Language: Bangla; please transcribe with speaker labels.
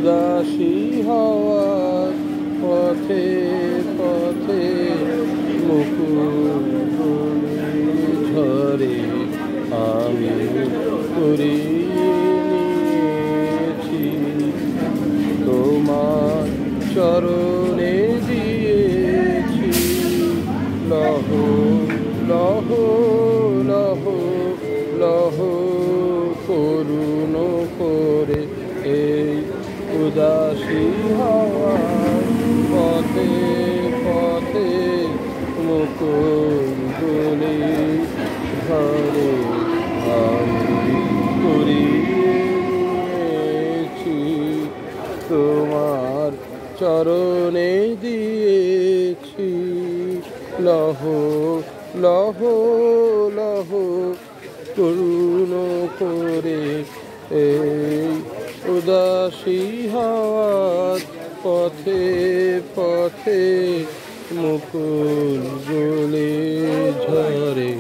Speaker 1: উদাসী হওয়ার পথে পথে মুকুল ঝরে আমি কুড়িয়ে নিয়েছি তোমার চরণে দিয়েছি লহ লহ লহ লহ করুণ করে এই উদাসী হওয়ার পথে পথে মুকুল ধরে আমি কুড়িয়ে নিয়েছি তোমার চরণে দিয়েছি লহ লহ লহ করুণ করে এই উদাসী হওয়ার পথে পথে মুকুল ঝরে